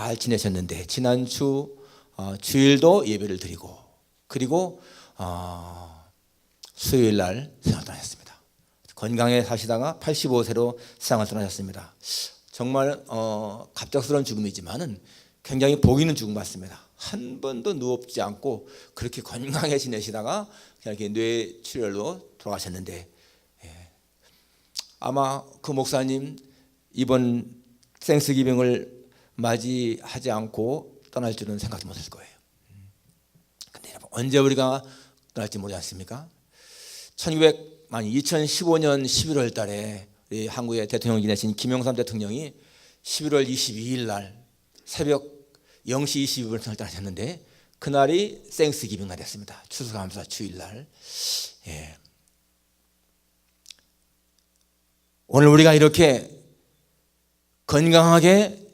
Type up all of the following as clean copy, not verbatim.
잘 지내셨는데 지난주 주일도 예배를 드리고 그리고 수요일 날 세상을 떠나셨습니다. 건강에 사시다가 85세로 세상을 떠나셨습니다. 정말 갑작스러운 죽음이지만은 굉장히 복 있는 죽음 같습니다. 한 번도 누웠지 않고 그렇게 건강해 지내시다가 그냥 이렇게 뇌출혈로 돌아가셨는데, 아마 그 목사님 이번 땡스기빙을 맞이하지 않고 떠날 줄은 생각도 못했을 거예요. 근데 여러분, 언제 우리가 떠날지 모르지 않습니까? 2015년 11월 달에 우리 한국의 대통령 지내신 김영삼 대통령이 11월 22일 날 새벽 0시 22분을 떠나셨는데, 그날이 땡스기빙 날이었습니다. 추수감사 주일날. 오늘 우리가 이렇게 건강하게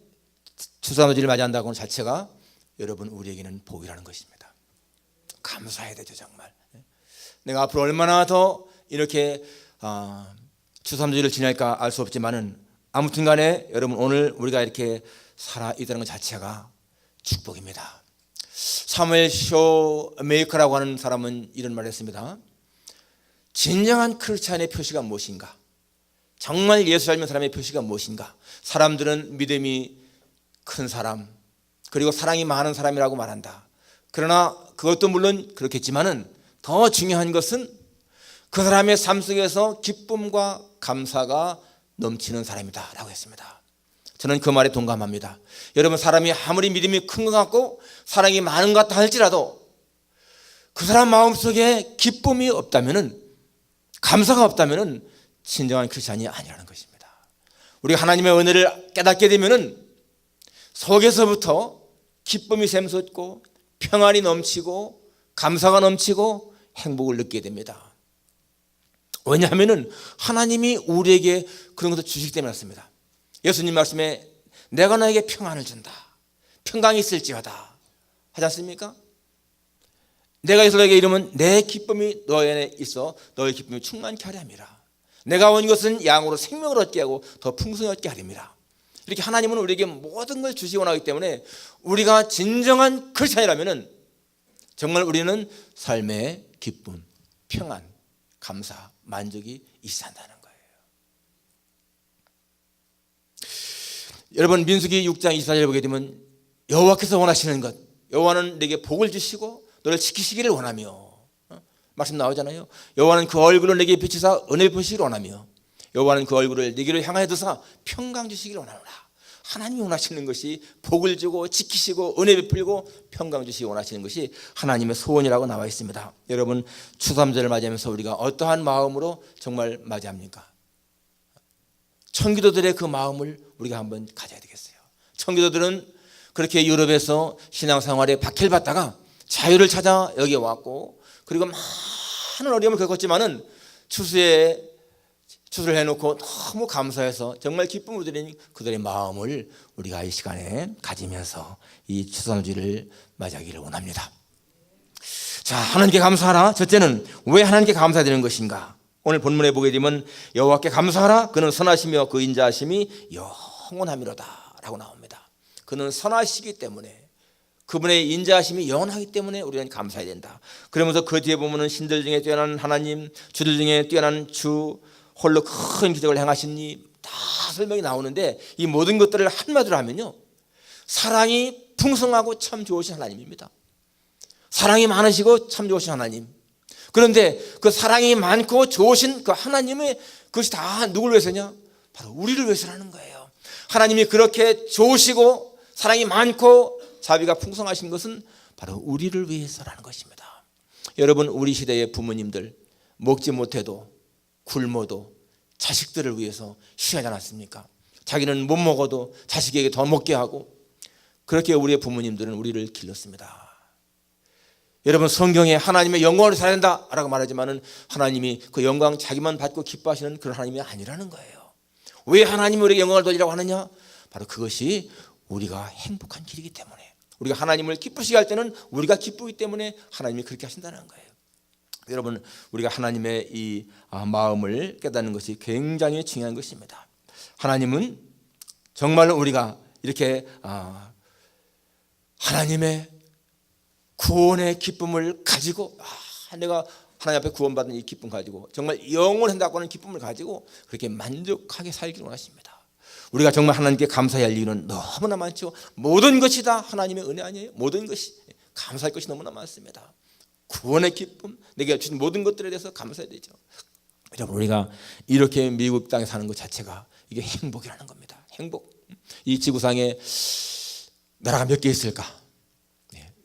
추수감사주일을 맞이한다는 것 자체가 여러분 우리에게는 복이라는 것입니다. 감사해야 되죠. 정말 내가 앞으로 얼마나 더 이렇게 추수감사주일을 지낼까 알 수 없지만은, 아무튼 간에 여러분 오늘 우리가 이렇게 살아있다는 것 자체가 축복입니다. 사무엘 쇼메이커라고 하는 사람은 이런 말을 했습니다. 진정한 크리스찬의 표시가 무엇인가? 정말 예수 닮은 사람의 표시가 무엇인가? 사람들은 믿음이 큰 사람, 그리고 사랑이 많은 사람이라고 말한다. 그러나 그것도 물론 그렇겠지만은 더 중요한 것은 그 사람의 삶 속에서 기쁨과 감사가 넘치는 사람이다 라고 했습니다. 저는 그 말에 동감합니다. 여러분, 사람이 아무리 믿음이 큰 것 같고 사랑이 많은 것 같다 할지라도 그 사람 마음속에 기쁨이 없다면은, 감사가 없다면은 진정한 크리스찬이 아니라는 것입니다. 우리가 하나님의 은혜를 깨닫게 되면은 속에서부터 기쁨이 샘솟고 평안이 넘치고 감사가 넘치고 행복을 느끼게 됩니다. 왜냐하면은 하나님이 우리에게 그런 것을 주시기 때문에 그렇습니다. 예수님 말씀에 내가 너에게 평안을 준다, 평강이 있을지어다 하지 않습니까? 내가 너에게 이르면 내 기쁨이 너희 안에 있어 너의 기쁨이 충만케 하려 함이라. 내가 온 것은 양으로 생명을 얻게 하고 더 풍성히 얻게 하렵니다. 이렇게 하나님은 우리에게 모든 걸 주시기 원하기 때문에 우리가 진정한 크리스찬이라면 정말 우리는 삶의 기쁨, 평안, 감사, 만족이 있어야 한다는 거예요. 여러분, 민수기 6장 24절을 보게 되면 여호와께서 원하시는 것, 여호와는 내게 복을 주시고 너를 지키시기를 원하며, 말씀 나오잖아요. 여호와는 그 얼굴을 내게 비치사 은혜 베푸시기를 원하며, 여호와는 그 얼굴을 내게로 향하여 두사 평강 주시기를 원하노라. 하나님이 원하시는 것이 복을 주고 지키시고 은혜 베풀고 평강 주시기 원하시는 것이 하나님의 소원이라고 나와 있습니다. 여러분, 추수감사절을 맞이하면서 우리가 어떠한 마음으로 정말 맞이합니까? 청기도들의 그 마음을 우리가 한번 가져야 되겠어요. 청기도들은 그렇게 유럽에서 신앙생활에 박해받다가 자유를 찾아 여기에 왔고, 그리고 많은 어려움을 겪었지만은 추수를 해놓고 너무 감사해서 정말 기쁨을 드리는 그들의 마음을 우리가 이 시간에 가지면서 이 추수감사주일을 맞이하기를 원합니다. 자, 하나님께 감사하라. 첫째는 왜 하나님께 감사드리는 것인가? 오늘 본문에 보게 되면 여호와께 감사하라. 그는 선하시며 그 인자하심이 영원하미로다 라고 나옵니다. 그는 선하시기 때문에, 그분의 인자하심이 영원하기 때문에 우리는 감사해야 된다. 그러면서 그 뒤에 보면은 신들 중에 뛰어난 하나님, 주들 중에 뛰어난 주, 홀로 큰 기적을 행하시니 다 설명이 나오는데, 이 모든 것들을 한마디로 하면요, 사랑이 풍성하고 참 좋으신 하나님입니다. 사랑이 많으시고 참 좋으신 하나님. 그런데 그 사랑이 많고 좋으신 그 하나님의 그것이 다 누구를 위해서냐? 바로 우리를 위해서라는 거예요. 하나님이 그렇게 좋으시고 사랑이 많고 자비가 풍성하신 것은 바로 우리를 위해서라는 것입니다. 여러분, 우리 시대의 부모님들 먹지 못해도 굶어도 자식들을 위해서 희생하지 않았습니까? 자기는 못 먹어도 자식에게 더 먹게 하고, 그렇게 우리의 부모님들은 우리를 길렀습니다. 여러분, 성경에 하나님의 영광을 살아야 된다라고 말하지만은 하나님이 그 영광 자기만 받고 기뻐하시는 그런 하나님이 아니라는 거예요. 왜 하나님이 우리에게 영광을 돌리라고 하느냐? 바로 그것이 우리가 행복한 길이기 때문에, 우리가 하나님을 기쁘시게 할 때는 우리가 기쁘기 때문에 하나님이 그렇게 하신다는 거예요. 여러분, 우리가 하나님의 이 마음을 깨닫는 것이 굉장히 중요한 것입니다. 하나님은 정말로 우리가 이렇게 하나님의 구원의 기쁨을 가지고 내가 하나님 앞에 구원받은 이 기쁨 가지고 정말 영원한다고 하는 기쁨을 가지고 그렇게 만족하게 살기를 원하십니다. 우리가 정말 하나님께 감사해야 할 이유는 너무나 많죠. 모든 것이 다 하나님의 은혜 아니에요? 모든 것이 감사할 것이 너무나 많습니다. 구원의 기쁨, 내게 주신 모든 것들에 대해서 감사해야 되죠. 여러분, 우리가 이렇게 미국 땅에 사는 것 자체가 이게 행복이라는 겁니다. 행복. 이 지구상에 나라가 몇 개 있을까?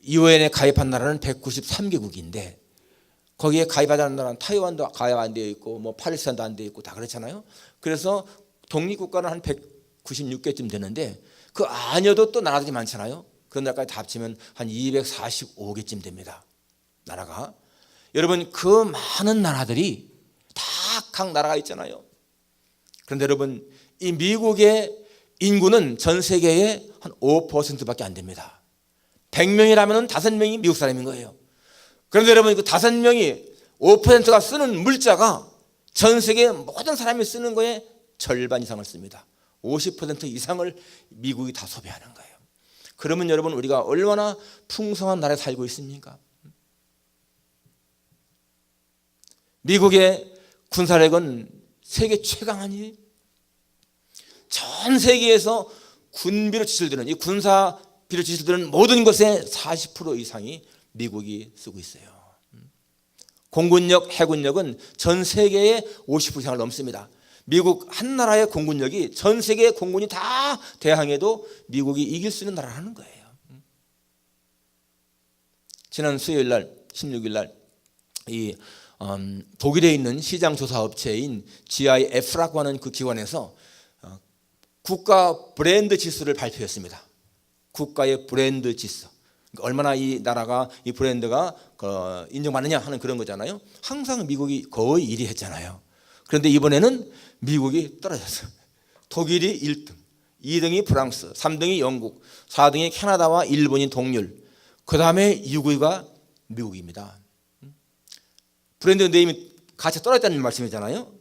유엔에 가입한 나라는 193개국인데 거기에 가입하지 않은 나라는 타이완도 가입 안 되어 있고 뭐 팔레스타인도 안 되어 있고 다 그렇잖아요. 그래서 독립국가는 한 196개쯤 되는데 그 아니어도 또 나라들이 많잖아요. 그 나라까지 다 합치면 한 245개쯤 됩니다. 나라가. 여러분, 그 많은 나라들이 다 각 나라가 있잖아요. 그런데 여러분, 이 미국의 인구는 전 세계의 한 5%밖에 안 됩니다. 100명이라면 5명이 미국 사람인 거예요. 그런데 여러분, 그 5명이 5%가 쓰는 물자가 전 세계 모든 사람이 쓰는 거에 절반 이상을 씁니다. 50% 이상을 미국이 다 소비하는 거예요. 그러면 여러분, 우리가 얼마나 풍성한 나라에 살고 있습니까? 미국의 군사력은 세계 최강 아니에요? 전 세계에서 군비로 지출되는 이 군사비로 지출되는 모든 것의 40% 이상이 미국이 쓰고 있어요. 공군력, 해군력은 전 세계의 50% 이상을 넘습니다. 미국 한 나라의 공군력이 전 세계의 공군이 다 대항해도 미국이 이길 수 있는 나라라는 거예요. 지난 수요일 날 16일 날 이 독일에 있는 시장 조사 업체인 GIF라고 하는 그 기관에서 국가 브랜드 지수를 발표했습니다. 국가의 브랜드 지수. 그러니까 얼마나 이 나라가 이 브랜드가 인정받느냐 하는 그런 거잖아요. 항상 미국이 거의 1위 했잖아요. 그런데 이번에는 미국이 떨어졌어요. 독일이 1등, 2등이 프랑스, 3등이 영국, 4등이 캐나다와 일본이 동률. 그 다음에 6위가 미국입니다. 브랜드 네임이 같이 떨어졌다는 말씀이잖아요.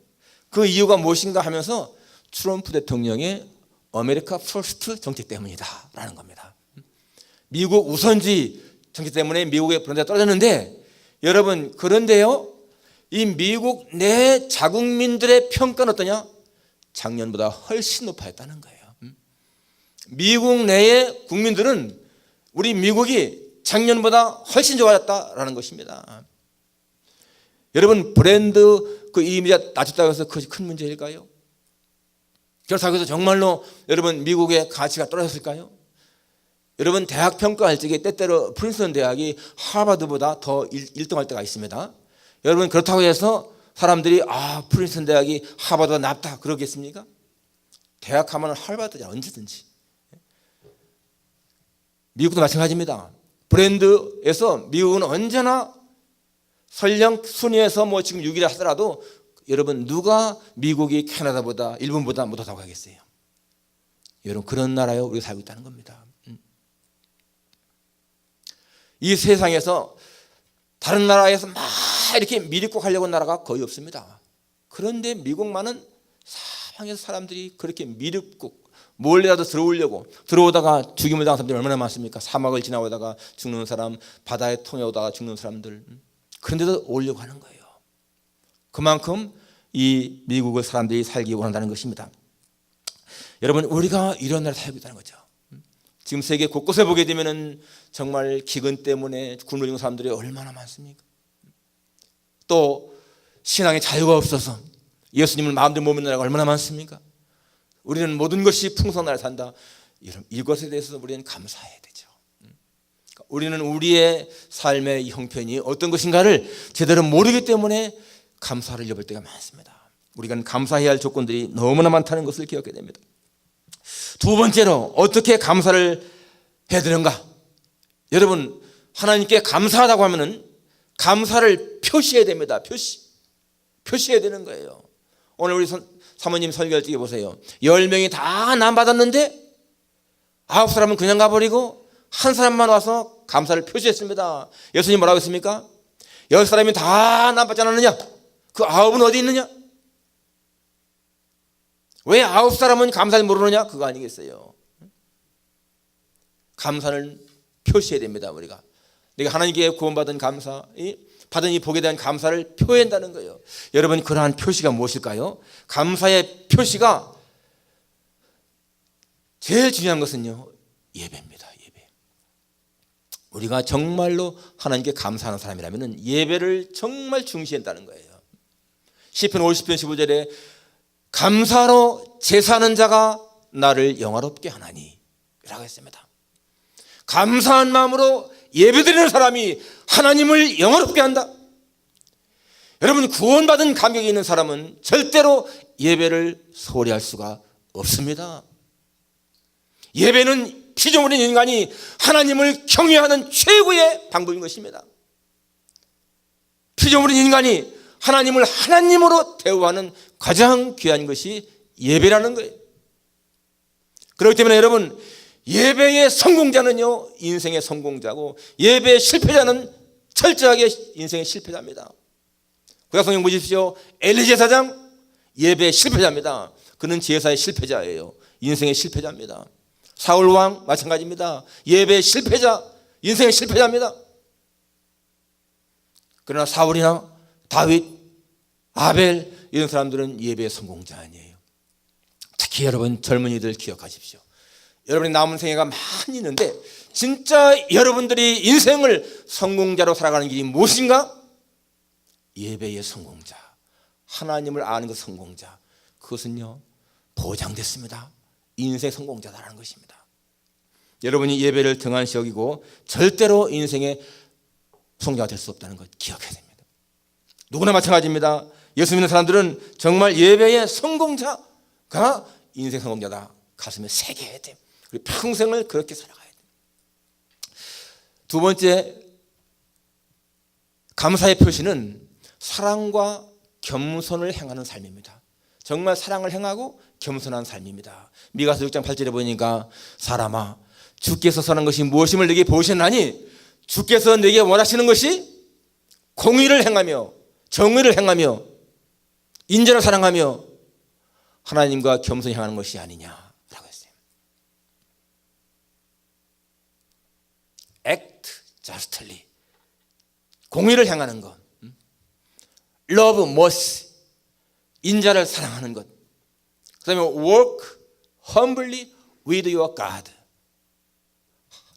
그 이유가 무엇인가 하면서 트럼프 대통령의 아메리카 퍼스트 정책 때문이다 라는 겁니다. 미국 우선주의 정책 때문에 미국의 브랜드가 떨어졌는데 여러분, 그런데요, 이 미국 내 자국민들의 평가는 어떠냐? 작년보다 훨씬 높아졌다는 거예요. 미국 내의 국민들은 우리 미국이 작년보다 훨씬 좋아졌다라는 것입니다. 여러분, 브랜드 그 이미지가 낮췄다고 해서 그것이 큰 문제일까요? 그렇다고 해서 정말로 여러분 미국의 가치가 떨어졌을까요? 여러분, 대학 평가할 적에 때때로 프린스턴 대학이 하버드보다 더 1등할 때가 있습니다. 여러분, 그렇다고 해서 사람들이 프린스턴 대학이 하버드보다 낫다 그러겠습니까? 대학 하면 하버드잖아, 언제든지. 미국도 마찬가지입니다. 브랜드에서 미국은 언제나 설령 순위에서 뭐 지금 6위라 하더라도 여러분, 누가 미국이 캐나다보다 일본보다 못하다고 하겠어요? 여러분, 그런 나라에 우리가 살고 있다는 겁니다. 이 세상에서 다른 나라에서 막 이렇게 미립국 하려고 하는 나라가 거의 없습니다. 그런데 미국만은 사방에서 사람들이 그렇게 미립국 몰래라도 들어오다가 죽임을 당한 사람들이 얼마나 많습니까? 사막을 지나오다가 죽는 사람, 바다에 통해오다가 죽는 사람들. 그런데도 오려고 하는 거예요. 그만큼 이 미국을 사람들이 살기 원한다는 것입니다. 여러분, 우리가 이런 나라에 살고 있다는 거죠. 지금 세계 곳곳에 보게 되면은 정말 기근 때문에 굶주리는 사람들이 얼마나 많습니까? 또 신앙의 자유가 없어서 예수님을 마음대로 못 믿는 나라가 얼마나 많습니까? 우리는 모든 것이 풍성한 나라에 산다. 이것에 대해서 우리는 감사해야 되죠. 우리는 우리의 삶의 형편이 어떤 것인가를 제대로 모르기 때문에 감사를 잃어버릴 때가 많습니다. 우리가 감사해야 할 조건들이 너무나 많다는 것을 기억해야 됩니다. 두 번째로 어떻게 감사를 해야 되는가? 여러분, 하나님께 감사하다고 하면은 감사를 표시해야 됩니다. 표시해야 되는 거예요. 오늘 우리 사모님 설교할 때 보세요. 10명이 다 남 받았는데 9사람은 그냥 가버리고 한 사람만 와서 감사를 표시했습니다. 예수님 뭐라고 했습니까? 10사람이 다 남 받지 않았느냐? 그 9은 어디 있느냐? 왜 9사람은 감사를 모르느냐? 그거 아니겠어요? 감사는 표시해야 됩니다. 우리가 내가 하나님께 구원받은 감사, 받은 이 복에 대한 감사를 표현한다는 거예요. 여러분, 그러한 표시가 무엇일까요? 감사의 표시가 제일 중요한 것은요, 예배입니다. 예배. 우리가 정말로 하나님께 감사하는 사람이라면 예배를 정말 중시한다는 거예요. 시편 50편 15절에 감사로 제사하는 자가 나를 영화롭게 하나니 라고 했습니다. 감사한 마음으로 예배드리는 사람이 하나님을 영화롭게 한다. 여러분, 구원받은 감격이 있는 사람은 절대로 예배를 소홀히 할 수가 없습니다. 예배는 피조물인 인간이 하나님을 경외하는 최고의 방법인 것입니다. 피조물인 인간이 하나님을 하나님으로 대우하는 가장 귀한 것이 예배라는 거예요. 그렇기 때문에 여러분, 예배의 성공자는요, 인생의 성공자고 예배의 실패자는 철저하게 인생의 실패자입니다. 구약성경 보십시오. 엘리 제사장 예배의 실패자입니다. 그는 제사의 실패자예요. 인생의 실패자입니다. 사울 왕 마찬가지입니다. 예배의 실패자, 인생의 실패자입니다. 그러나 사울이나 다윗, 아벨 이런 사람들은 예배의 성공자 아니에요. 특히 여러분 젊은이들 기억하십시오. 여러분의 남은 생애가 많이 있는데 진짜 여러분들이 인생을 성공자로 살아가는 길이 무엇인가? 예배의 성공자, 하나님을 아는 그 성공자, 그것은요 보장됐습니다. 인생 성공자다라는 것입니다. 여러분이 예배를 등한시 여기고 절대로 인생의 성공자가 될 수 없다는 것 기억해야 됩니다. 누구나 마찬가지입니다. 예수 믿는 사람들은 정말 예배의 성공자가 인생 성공자다. 가슴에 새겨야 돼요. 그리고 평생을 그렇게 살아가야 돼요. 두 번째, 감사의 표시는 사랑과 겸손을 행하는 삶입니다. 정말 사랑을 행하고 겸손한 삶입니다. 미가서 6장 8절에 보니까 사람아, 주께서 선한 것이 무엇임을 내게 보셨나니 주께서 내게 원하시는 것이 공의를 행하며 정의를 행하며 인자를 사랑하며 하나님과 겸손히 행하는 것이 아니냐라고 했어요. Act justly, 공의를 행하는 것, love mercy, 인자를 사랑하는 것, 그 다음에 work humbly with your God,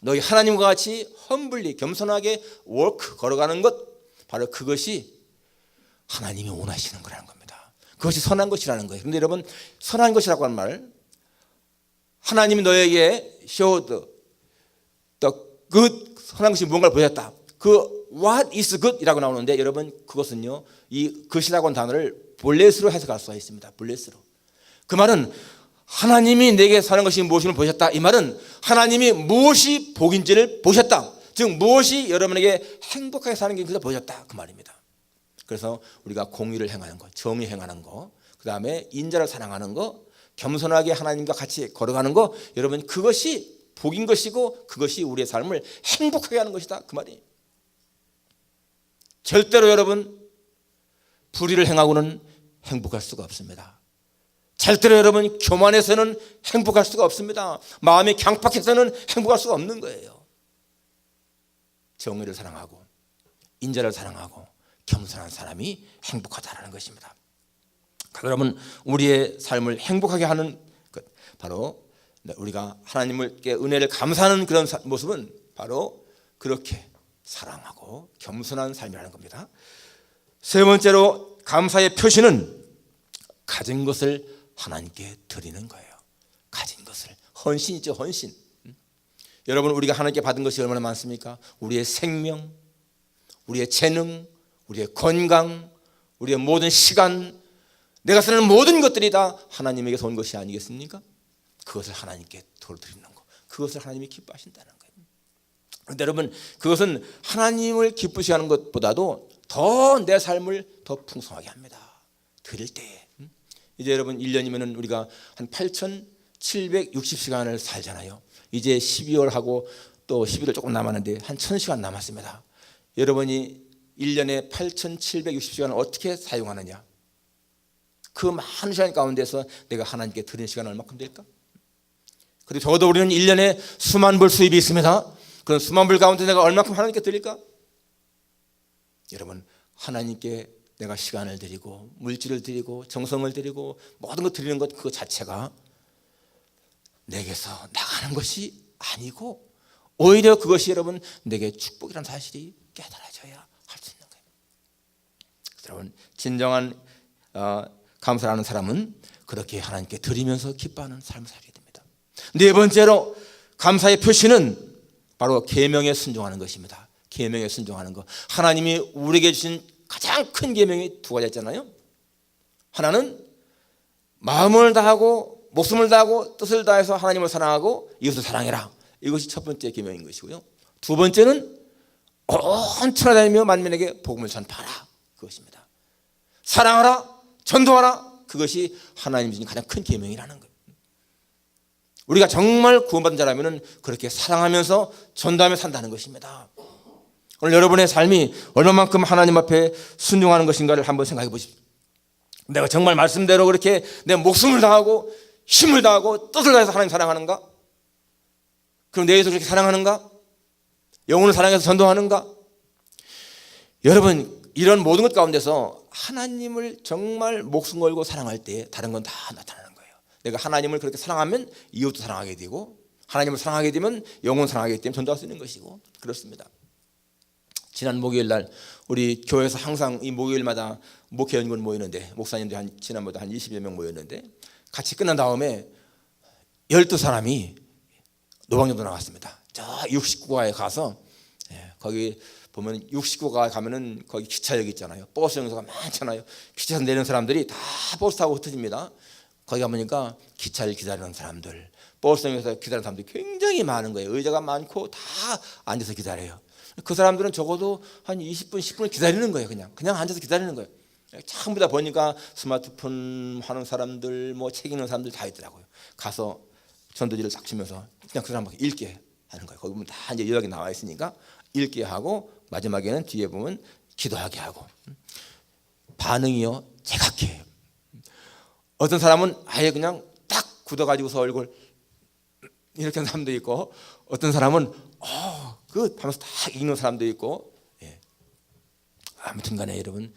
너희 하나님과 같이 humbly, 겸손하게 work, 걸어가는 것, 바로 그것이 하나님이 원하시는 거라는 겁니다. 그것이 선한 것이라는 거예요. 그런데 여러분, 선한 것이라고 하는 말, 하나님이 너에게 showed the good, 선한 것이 무언가를 보였다. 그 what is good이라고 나오는데 여러분, 그것은요, 이 것이라고 하는 단어를 볼레스로 해석할 수가 있습니다. 볼레스로. 그 말은 하나님이 내게 선한 것이 무엇임을 보셨다. 이 말은 하나님이 무엇이 복인지를 보셨다. 즉 무엇이 여러분에게 행복하게 사는 길을 보셨다. 그 말입니다. 그래서 우리가 공의를 행하는 것, 정의 행하는 것, 그 다음에 인자를 사랑하는 것, 겸손하게 하나님과 같이 걸어가는 것, 여러분 그것이 복인 것이고 그것이 우리의 삶을 행복하게 하는 것이다. 그 말이에요. 절대로 여러분 불의를 행하고는 행복할 수가 없습니다. 절대로 여러분 교만해서는 행복할 수가 없습니다. 마음이 강팍해서는 행복할 수가 없는 거예요. 정의를 사랑하고 인자를 사랑하고 겸손한 사람이 행복하다라는 것입니다. 여러분, 우리의 삶을 행복하게 하는 것, 바로 우리가 하나님께 은혜를 감사하는 그런 모습은 바로 그렇게 사랑하고 겸손한 삶이라는 겁니다. 세 번째로 감사의 표시는 가진 것을 하나님께 드리는 거예요. 가진 것을, 헌신이죠, 헌신. 여러분, 우리가 하나님께 받은 것이 얼마나 많습니까? 우리의 생명, 우리의 재능, 우리의 건강, 우리의 모든 시간, 내가 쓰는 모든 것들이 다 하나님에게서 온 것이 아니겠습니까? 그것을 하나님께 돌려드리는 거, 그것을 하나님이 기뻐하신다는 거예요. 그런데 여러분, 그것은 하나님을 기쁘시게 하는 것보다도 더 내 삶을 더 풍성하게 합니다. 드릴 때에. 이제 여러분 1년이면 우리가 한 8,760시간을 살잖아요. 이제 12월하고 또 11월 조금 남았는데 한 1,000시간 남았습니다. 여러분이 1년에 8,760시간을 어떻게 사용하느냐? 그 많은 시간 가운데서 내가 하나님께 드리는 시간은 얼마큼 될까? 그리고 적어도 우리는 1년에 수만 불 수입이 있습니다. 그런 수만 불 가운데 내가 얼마큼 하나님께 드릴까? 여러분, 하나님께 내가 시간을 드리고 물질을 드리고 정성을 드리고 모든 것 드리는 것, 그거 자체가 내게서 나가는 것이 아니고 오히려 그것이 여러분 내게 축복이라는 사실이 깨달아져야 할 수 있는 거예요. 여러분, 진정한 감사하는 사람은 그렇게 하나님께 드리면서 기뻐하는 삶을 살게 됩니다. 네 번째로 감사의 표시는 바로 계명에 순종하는 것입니다. 계명에 순종하는 것. 하나님이 우리에게 주신 가장 큰 계명이 두 가지 있잖아요. 하나는 마음을 다하고 목숨을 다하고 뜻을 다해서 하나님을 사랑하고 이웃을 사랑해라. 이것이 첫 번째 계명인 것이고요. 두 번째는 온 천하 다니며 만민에게 복음을 전파하라. 그것입니다. 사랑하라, 전도하라. 그것이 하나님이 주신 가장 큰 계명이라는 거예요. 우리가 정말 구원받은 자라면 그렇게 사랑하면서 전도하며 산다는 것입니다. 오늘 여러분의 삶이 얼마만큼 하나님 앞에 순종하는 것인가를 한번 생각해 보십시오. 내가 정말 말씀대로 그렇게 내 목숨을 다하고 힘을 다하고 뜻을 다해서 하나님 사랑하는가? 그럼 내 이웃을 그렇게 사랑하는가? 영혼을 사랑해서 전도하는가? 여러분, 이런 모든 것 가운데서 하나님을 정말 목숨 걸고 사랑할 때 다른 건 다 나타나는 거예요. 내가 하나님을 그렇게 사랑하면 이웃도 사랑하게 되고, 하나님을 사랑하게 되면 영혼 사랑하게 되면 전도할 수 있는 것이고, 그렇습니다. 지난 목요일 날 우리 교회에서 항상 이 목요일마다 목회연구원 모이는데, 목사님들 지난번에 한 20여 명 모였는데, 같이 끝난 다음에 12사람이 노방정도 나갔습니다. 저 69가에 가서, 거기 보면 69가 가면은 거기 기차역 있잖아요. 버스 정류소가 많잖아요. 기차에서 내리는 사람들이 다 버스 타고 흩어집니다. 거기 가보니까 기차를 기다리는 사람들, 버스 정류소에서 기다리는 사람들이 굉장히 많은 거예요. 의자가 많고 다 앉아서 기다려요. 그 사람들은 적어도 한 20분, 10분을 기다리는 거예요. 그냥 앉아서 기다리는 거예요. 전부 다 보니까 스마트폰 하는 사람들, 뭐 책 읽는 사람들 다 있더라고요. 가서 전도지를 딱 주면서 그냥 그 사람 막 읽게 하는 거예요. 거기 보면 다 이제 요약이 나와 있으니까 읽게 하고, 마지막에는 뒤에 보면 기도하게 하고. 반응이요, 제각기예요. 어떤 사람은 아예 그냥 딱 굳어가지고서 얼굴 이렇게 하는 사람도 있고, 어떤 사람은 그 하면서 딱 읽는 사람도 있고. 아무튼간에 여러분,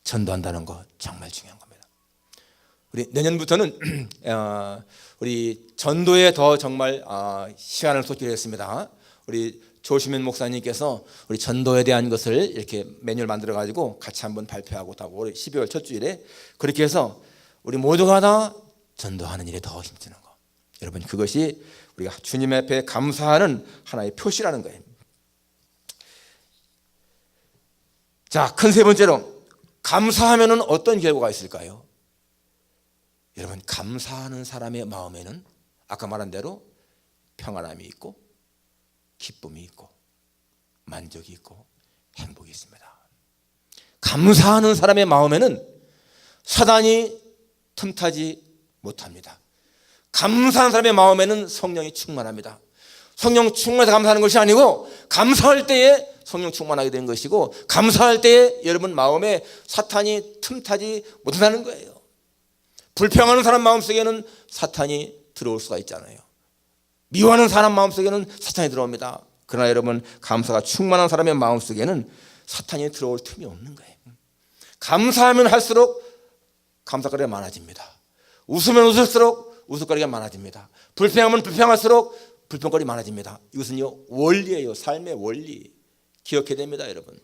전도한다는 거 정말 중요한 겁니다. 우리 내년부터는 우리 전도에 더 정말 시간을 쏟기로 했습니다. 우리 조시면 목사님께서 우리 전도에 대한 것을 이렇게 매뉴얼 만들어 가지고 같이 한번 발표하고 다 올해 12월 첫 주일에 그렇게 해서 우리 모두가 다 전도하는 일에 더 힘쓰는 거. 여러분, 그것이 우리가 주님 앞에 감사하는 하나의 표시라는 거예요. 자, 큰 세 번째로 감사하면은 어떤 결과가 있을까요? 여러분, 감사하는 사람의 마음에는 아까 말한 대로 평안함이 있고 기쁨이 있고 만족이 있고 행복이 있습니다. 감사하는 사람의 마음에는 사단이 틈타지 못합니다. 감사하는 사람의 마음에는 성령이 충만합니다. 성령 충만해서 감사하는 것이 아니고, 감사할 때에 성령 충만하게 되는 것이고, 감사할 때에 여러분 마음에 사탄이 틈타지 못한다는 거예요. 불평하는 사람 마음속에는 사탄이 들어올 수가 있잖아요. 미워하는 사람 마음속에는 사탄이 들어옵니다. 그러나 여러분, 감사가 충만한 사람의 마음속에는 사탄이 들어올 틈이 없는 거예요. 감사하면 할수록 감사거리가 많아집니다. 웃으면 웃을수록 웃을거리가 많아집니다. 불평하면 불평할수록 불평거리 많아집니다. 이것은요, 원리예요. 삶의 원리. 기억해야 됩니다, 여러분.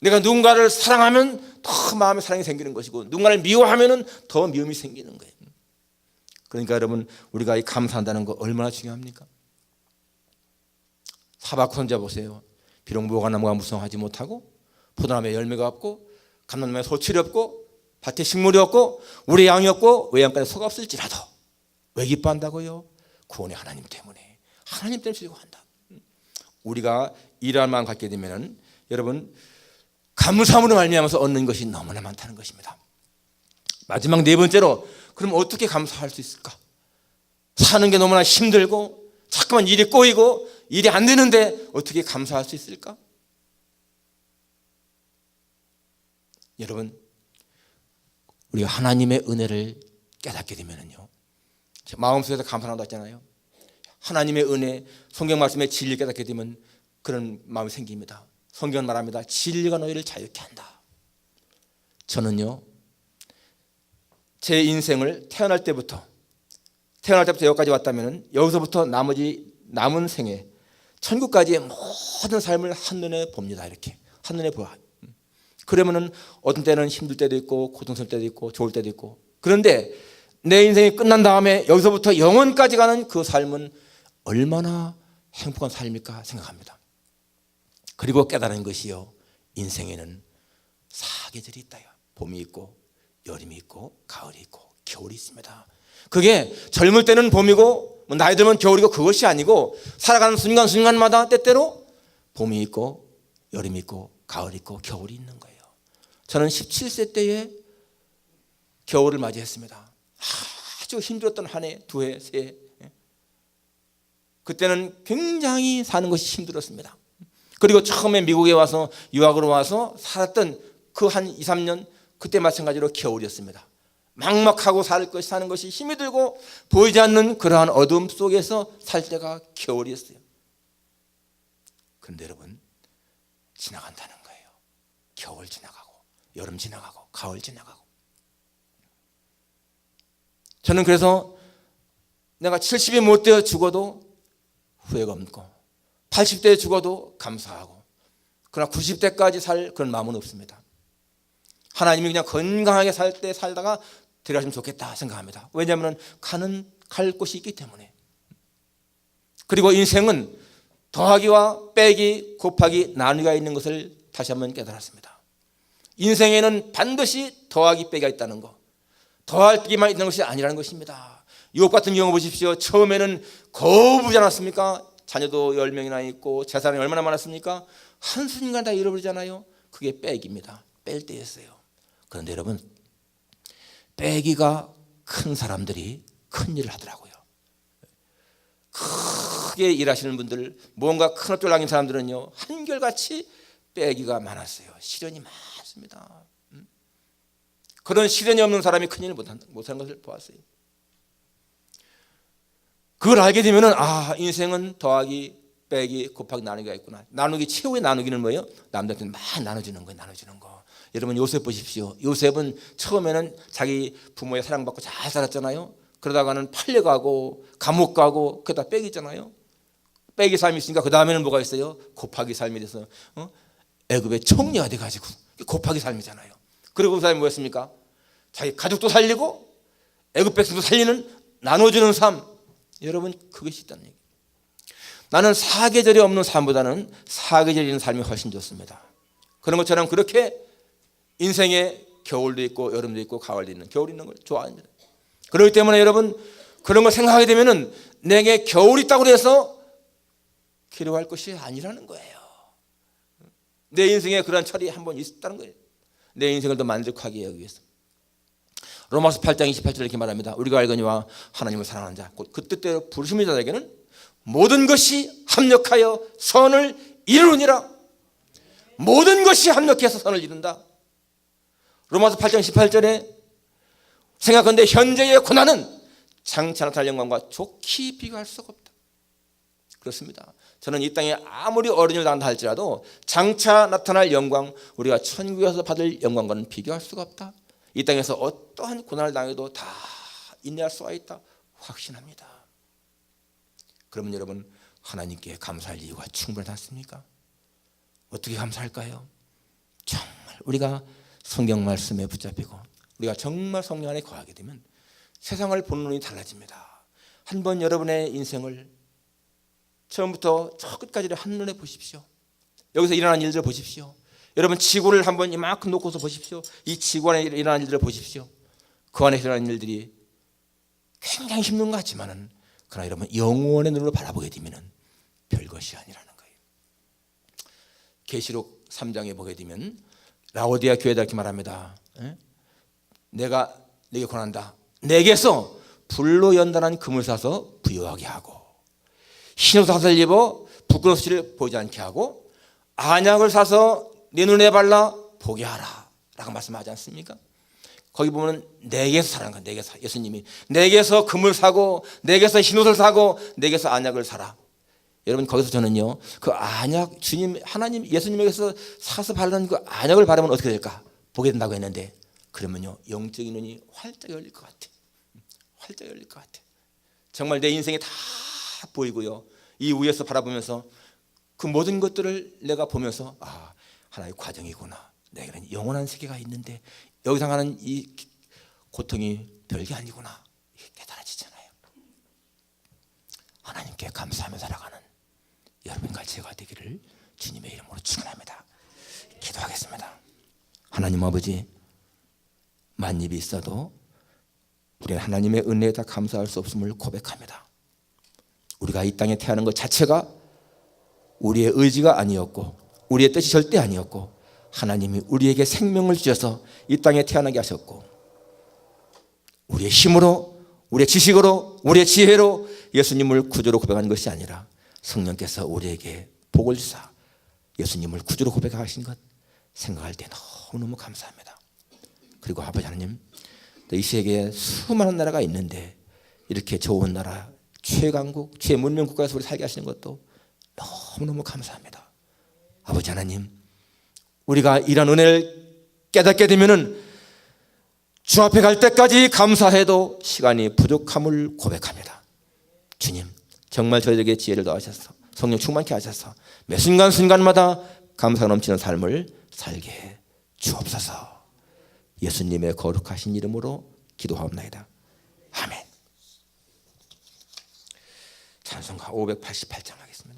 내가 누군가를 사랑하면 더 마음에 사랑이 생기는 것이고, 누군가를 미워하면 더 미움이 생기는 거예요. 그러니까 여러분, 우리가 이 감사한다는 거 얼마나 중요합니까? 사바쿠 선지자 보세요. 비록 무화과나무가 무성하지 못하고 포도나무에 열매가 없고 감람나무에 소출이 없고 밭에 식물이 없고 우리 양이 없고 외양간에 소가 없을지라도 왜 기뻐한다고요? 구원의 하나님 때문에. 하나님 때문에 즐거워한다. 우리가 이러한 마음 갖게 되면 여러분, 감사함으로 말미암아서 얻는 것이 너무나 많다는 것입니다. 마지막 네 번째로, 그럼 어떻게 감사할 수 있을까? 사는 게 너무나 힘들고 자꾸만 일이 꼬이고 일이 안 되는데 어떻게 감사할 수 있을까? 여러분, 우리가 하나님의 은혜를 깨닫게 되면요, 마음속에서 감사한다고 했잖아요. 하나님의 은혜, 성경 말씀의 진리를 깨닫게 되면 그런 마음이 생깁니다. 성경은 말합니다. 진리가 너희를 자유케 한다. 저는요, 제 인생을 태어날 때부터 여기까지 왔다면 여기서부터 남은 생에 천국까지의 모든 삶을 한눈에 봅니다. 이렇게 한눈에 보아. 그러면은 어떤 때는 힘들 때도 있고 고통스러울 때도 있고 좋을 때도 있고, 그런데 내 인생이 끝난 다음에 여기서부터 영원까지 가는 그 삶은 얼마나 행복한 삶일까 생각합니다. 그리고 깨달은 것이요, 인생에는 사계절이 있다요. 봄이 있고 여름이 있고 가을이 있고 겨울이 있습니다. 그게 젊을 때는 봄이고 나이 들면 겨울이고 그것이 아니고 살아가는 순간순간마다 때때로 봄이 있고 여름이 있고 가을이 있고 겨울이 있는 거예요. 저는 17세 때에 겨울을 맞이했습니다. 아주 힘들었던 한 해, 두 해, 세 해. 그때는 굉장히 사는 것이 힘들었습니다. 그리고 처음에 미국에 와서 유학으로 와서 살았던 그 한 2, 3년, 그때 마찬가지로 겨울이었습니다. 막막하고 사는 것이 힘이 들고 보이지 않는 그러한 어둠 속에서 살 때가 겨울이었어요. 그런데 여러분, 지나간다는 거예요. 겨울 지나가고 여름 지나가고 가을 지나가고. 저는 그래서 내가 70이 못 되어 죽어도 후회가 없고 80대에 죽어도 감사하고, 그러나 90대까지 살 그런 마음은 없습니다. 하나님이 그냥 건강하게 살다가 데려가시면 좋겠다 생각합니다. 왜냐하면 갈 곳이 있기 때문에. 그리고 인생은 더하기와 빼기, 곱하기, 나누기가 있는 것을 다시 한번 깨달았습니다. 인생에는 반드시 더하기, 빼기가 있다는 거, 더하기만 있는 것이 아니라는 것입니다. 욥 같은 경우 보십시오. 처음에는 거부지 않았습니까? 자녀도 10명이나 있고 재산이 얼마나 많았습니까? 한순간 다 잃어버리잖아요. 그게 빼기입니다. 뺄 때였어요. 그런데 여러분, 빼기가 큰 사람들이 큰 일을 하더라고요. 크게 일하시는 분들, 뭔가 큰 업적을 남긴 사람들은요, 한결같이 빼기가 많았어요. 시련이 많습니다. 그런 시련이 없는 사람이 큰 일을 못하는 것을 보았어요. 그걸 알게 되면은 인생은 더하기, 빼기, 곱하기, 나누기가 있구나. 나누기, 최후의 나누기는 뭐예요? 남들한테 막 나눠주는 거예요. 나눠주는 거. 여러분, 요셉 보십시오. 요셉은 처음에는 자기 부모의 사랑받고 잘 살았잖아요. 그러다가는 팔려가고 감옥 가고 그러다 빼기잖아요. 빼기 삶이 있으니까 그 다음에는 뭐가 있어요? 곱하기 삶이 돼서 애굽의 총리가 돼가지고 곱하기 삶이잖아요. 그리고 그 사람이 뭐였습니까? 자기 가족도 살리고 애굽 백성도 살리는, 나눠주는 삶. 여러분, 그것이 있다는 얘기예요. 나는 사계절이 없는 삶보다는 사계절이 있는 삶이 훨씬 좋습니다. 그런 것처럼 그렇게 인생에 겨울도 있고 여름도 있고 가을도 있는, 겨울이 있는 걸 좋아합니다. 그렇기 때문에 여러분, 그런 걸 생각하게 되면은 내게 겨울이 있다고 해서 괴로워할 것이 아니라는 거예요. 내 인생에 그런 철이 한번 있었다는 거예요. 내 인생을 더 만족하게 하기 위해서. 로마서 8장 28절 이렇게 말합니다. 우리가 알거니와 하나님을 사랑하는 자, 곧 그 뜻대로 부르심의 자에게는 모든 것이 합력하여 선을 이루느니라. 모든 것이 합력해서 선을 이룬다. 로마서 8장 18절에 생각한데 현재의 고난은 장차 나타날 영광과 좋게 비교할 수가 없다. 그렇습니다. 저는 이 땅에 아무리 어려움을 당한다 할지라도 장차 나타날 영광, 우리가 천국에서 받을 영광과는 비교할 수가 없다. 이 땅에서 어떠한 고난을 당해도 다 인내할 수가 있다 확신합니다. 그러면 여러분, 하나님께 감사할 이유가 충분하지 않습니까? 어떻게 감사할까요? 정말 우리가 성경 말씀에 붙잡히고 우리가 정말 성령 안에 거하게 되면 세상을 보는 눈이 달라집니다. 한번 여러분의 인생을 처음부터 저 끝까지를 한눈에 보십시오. 여기서 일어나는 일들 보십시오. 여러분, 지구를 한번 이만큼 놓고서 보십시오. 이 지구 안에 일어나는 일들을 보십시오. 그 안에 일어나는 일들이 굉장히 힘든 것 같지만은, 그러나 여러분, 영원의 눈으로 바라보게 되면은 별것이 아니라는 거예요. 계시록 3장에 보게 되면 라오디아 교회다 이렇게 말합니다. 내가 네게 권한다. 내게서 불로 연단한 금을 사서 부유하게 하고, 흰옷 사슬 입어 부끄러운 수치를 보이지 않게 하고, 안약을 사서 내 눈에 발라 보게 하라 라고 말씀하지 않습니까? 거기 보면 내게서 사라는 거야. 내게서. 예수님이 내게서 금을 사고 내게서 흰옷을 사고 내게서 안약을 사라. 여러분 거기서 저는요 그 안약 주님 하나님 예수님에게서 사서 바르는 그 안약을 바르면 어떻게 될까 보게 된다고 했는데 그러면요 영적인 눈이 활짝 열릴 것 같아. 활짝 열릴 것 같아. 정말 내 인생이 다 보이고요 이 위에서 바라보면서 그 모든 것들을 내가 보면서 아 하나의 과정이구나. 내게는 영원한 세계가 있는데 여기서 하는 이 고통이 별게 아니구나. 이게 깨달아지잖아요. 하나님께 감사하며 살아가는 여러분과 제가 되기를 주님의 이름으로 축원합니다. 기도하겠습니다. 하나님 아버지, 만입이 있어도 우리는 하나님의 은혜에 다 감사할 수 없음을 고백합니다. 우리가 이 땅에 태어난 것 자체가 우리의 의지가 아니었고 우리의 뜻이 절대 아니었고 하나님이 우리에게 생명을 주셔서 이 땅에 태어나게 하셨고 우리의 힘으로 우리의 지식으로 우리의 지혜로 예수님을 구주로 고백하는 것이 아니라 성령께서 우리에게 복을 주사 예수님을 구주로 고백하신 것 생각할 때 너무너무 감사합니다. 그리고 아버지 하나님 이 세계에 수많은 나라가 있는데 이렇게 좋은 나라 최강국 최문명 국가에서 우리 살게 하시는 것도 너무너무 감사합니다. 아버지 하나님 우리가 이런 은혜를 깨닫게 되면은 주 앞에 갈 때까지 감사해도 시간이 부족함을 고백합니다. 주님 정말 저희에게 지혜를 더하셔서 성령 충만케 하셔서 매 순간순간마다 감사가 넘치는 삶을 살게 해 주옵소서. 예수님의 거룩하신 이름으로 기도하옵나이다. 아멘. 찬송가 588장 하겠습니다.